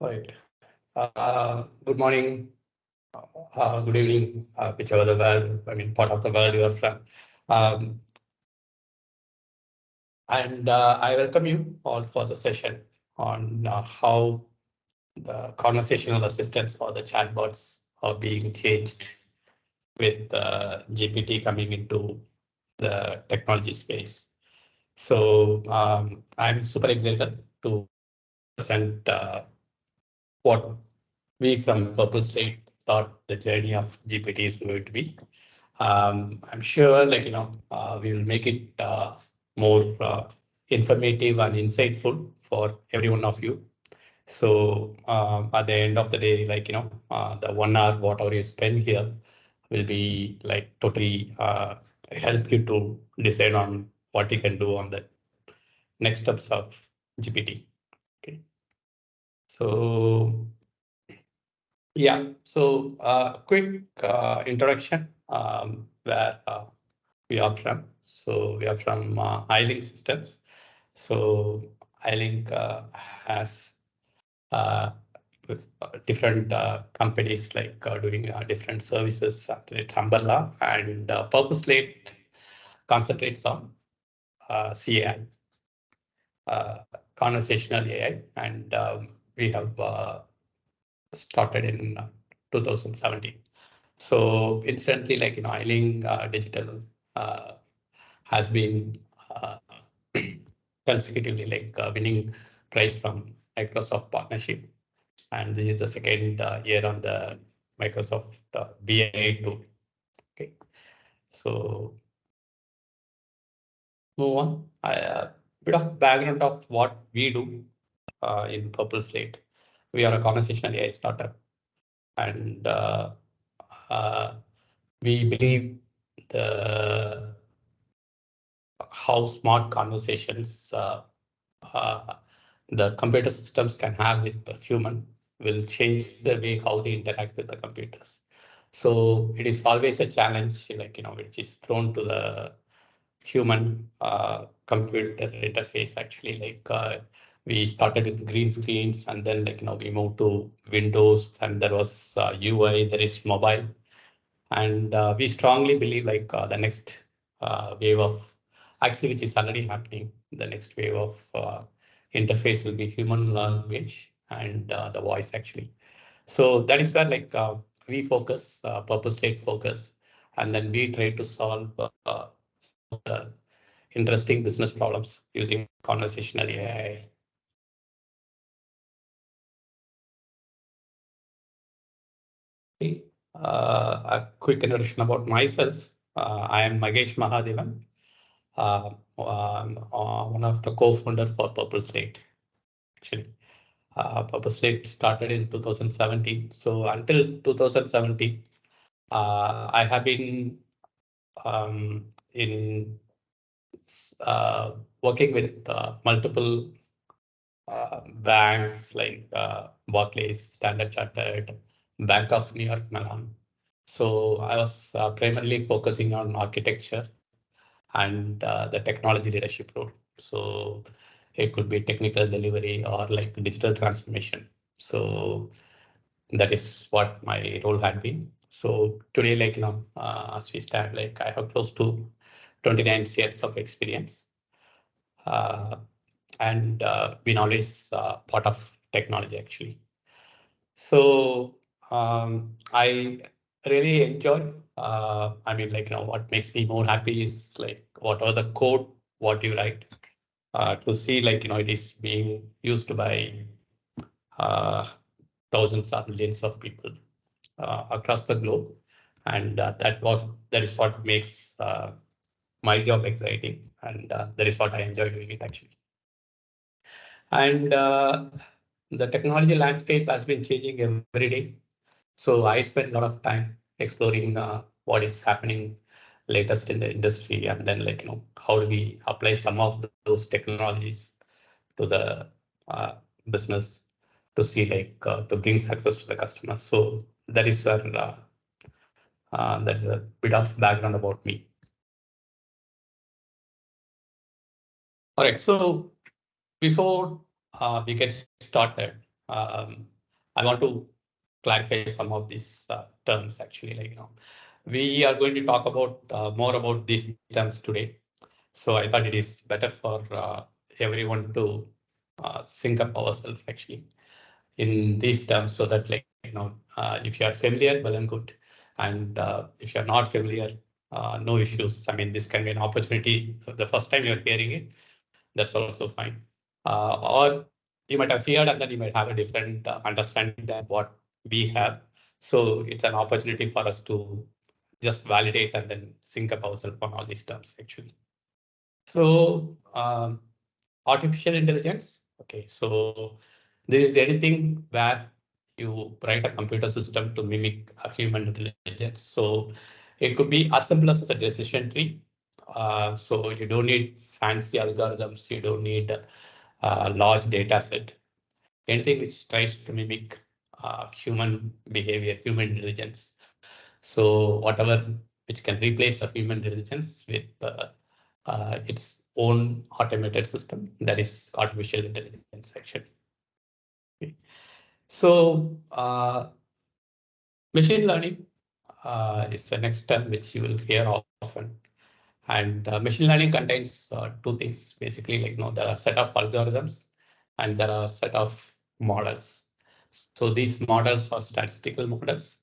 Right. Good morning, good evening, whichever the world, part of the world you are from. Um, and I welcome you all for the session on how the conversational assistants or the chatbots are being changed with GPT coming into the technology space. So I'm super excited to present what we from Purple State thought the journey of GPT is going to be. I'm sure, we will make it more informative and insightful for every one of you. So at the end of the day, the 1 hour whatever you spend here will be like totally help you to decide on what you can do on the next steps of GPT. Okay. So yeah, so quick introduction where we are from. So we are from iLink Systems. So iLink has uh, different companies like doing different services under its umbrella, and Purposelate concentrates on CAI, conversational AI, and we have started in 2017. So instantly, iLink Digital has been uh, consecutively winning prize from Microsoft partnership, and this is the second year on the Microsoft BA tool. Okay, so move on. Bit of background of what we do in Purple Slate. We are a conversational AI startup, and uh, we believe the how smart conversations uh, the computer systems can have with the human will change the way how they interact with the computers. So it is always a challenge, which is thrown to the human computer interface. Actually, we started with green screens, and then we moved to Windows, and there was UI, there is mobile, and we strongly believe the next wave of actually which is already happening, the next wave of interface will be human language and the voice actually. So that is where we focus, purpose state focus, and then we try to solve interesting business problems using conversational AI. A quick introduction about myself. I am Magesh Mahadevan, one of the co-founder for Purple Slate. Actually, Purple Slate started in 2017. So until 2017, I have been in working with multiple banks like Barclays, Standard Chartered, Bank of New York Mellon. So I was primarily focusing on architecture and the technology leadership role. So it could be technical delivery or like digital transformation. So that is what my role had been. So today, as we stand, I have close to 29 years of experience, uh, and been always part of technology actually. So I really enjoy. What makes me more happy is what are the code what you write to see it is being used by uh, thousands or millions of people across the globe, and that is what makes my job exciting, and that is what I enjoy doing it actually. And the technology landscape has been changing every day. So I spend a lot of time exploring what is happening latest in the industry, and then how do we apply some of those technologies to the uh, business to see to bring success to the customer. So that is where that is a bit of background about me. All right, so before we get started, I want to clarify some of these terms actually. We are going to talk about more about these terms today. So I thought it is better for everyone to sync up ourselves actually in these terms, so that if you are familiar, well and good, and if you are not familiar, no issues. I mean, this can be an opportunity for the first time you're hearing it. That's also fine. Or you might have heard and then you might have a different understanding than what we have. So it's an opportunity for us to just validate and then sync up ourselves on all these terms actually. So artificial intelligence. Okay, so this is anything where you write a computer system to mimic a human intelligence. So it could be as simple as a decision tree. So you don't need fancy algorithms. You don't need a large data set. Anything which tries to mimic human behavior, human intelligence. So whatever which can replace the human intelligence with its own automated system, that is artificial intelligence actually. Okay. So machine learning is the next term which you will hear often. And machine learning contains two things basically. There are a set of algorithms and there are a set of models. So these models are statistical models.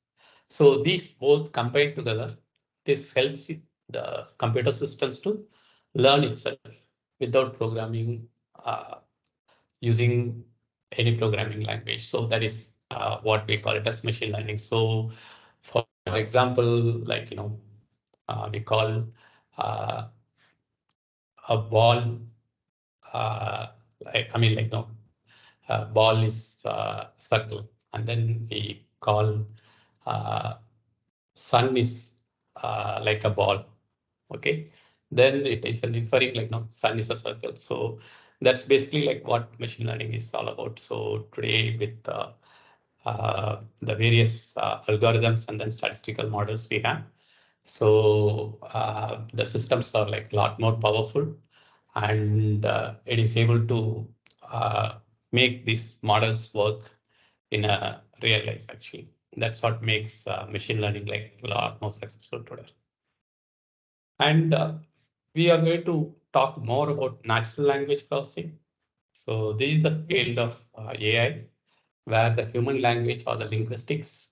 So these both combined together, this helps the computer systems to learn itself without programming, using any programming language. So that is what we call it as machine learning. So for example, we call uh, a ball, ball is circle, and then we call uh, sun is like a ball. Okay, then it is an inferring sun is a circle. So that's basically like what machine learning is all about. So today with the various algorithms and then statistical models we have, so the systems are like a lot more powerful, and it is able to uh, make these models work in a real life actually. That's what makes machine learning like a lot more successful today. And we are going to talk more about natural language processing. So this is the field of AI where the human language or the linguistics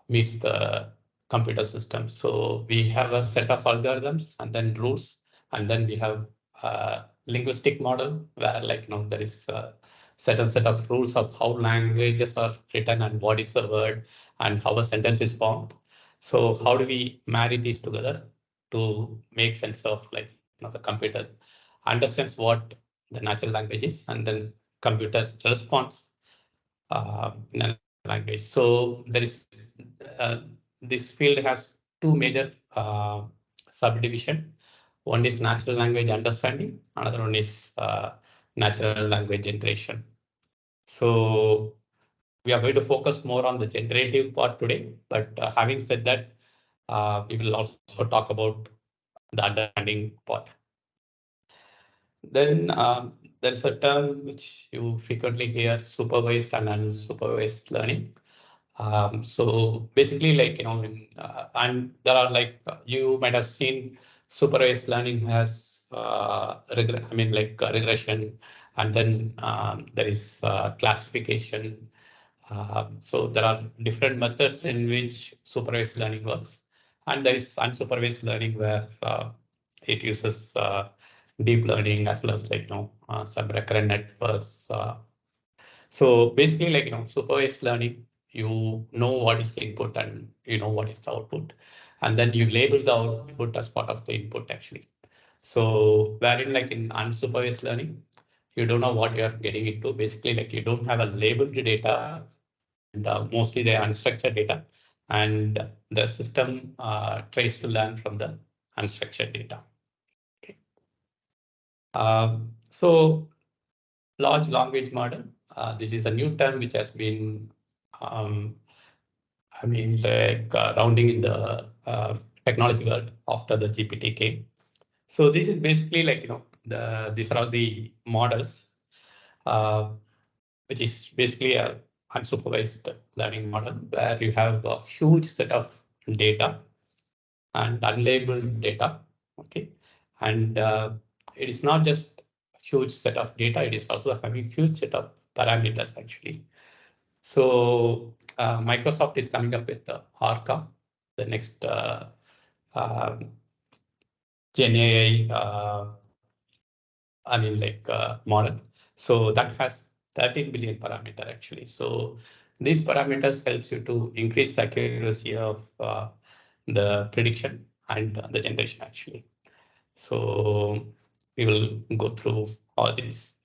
meets the computer system. So we have a set of algorithms and then rules, and then we have a linguistic model where there is a certain set of rules of how languages are written and what is the word and how a sentence is formed. So how do we marry these together to make sense of the computer understands what the natural language is and then computer responds in a language. So there is this field has two major subdivision. One is natural language understanding, another one is natural language generation. So we are going to focus more on the generative part today, but having said that, we will also talk about the understanding part. Then there's a term which you frequently hear, supervised and unsupervised learning. So basically, and there are you might have seen supervised learning has regression, and then there is classification. So there are different methods in which supervised learning works, and there is unsupervised learning where it uses deep learning as well as some recurrent networks. So basically, supervised learning, you know what is the input and you know what is the output, and then you label the output as part of the input actually. So wherein in unsupervised learning, you don't know what you're getting into. Basically, you don't have a labeled data, and mostly they're unstructured data, and the system tries to learn from the unstructured data. Okay. So large language model. This is a new term which has been, rounding in the technology world after the GPT came. So this is basically these are the models. Uh, which is basically a unsupervised learning model where you have a huge set of data and unlabeled data. Okay, and it is not just a huge set of data; it is also having huge set of parameters actually. So Microsoft is coming up with the Arca, the next Gen AI, model. So that has 13 billion parameter actually. So these parameters helps you to increase the accuracy of the prediction and the generation actually. So we will go through all these.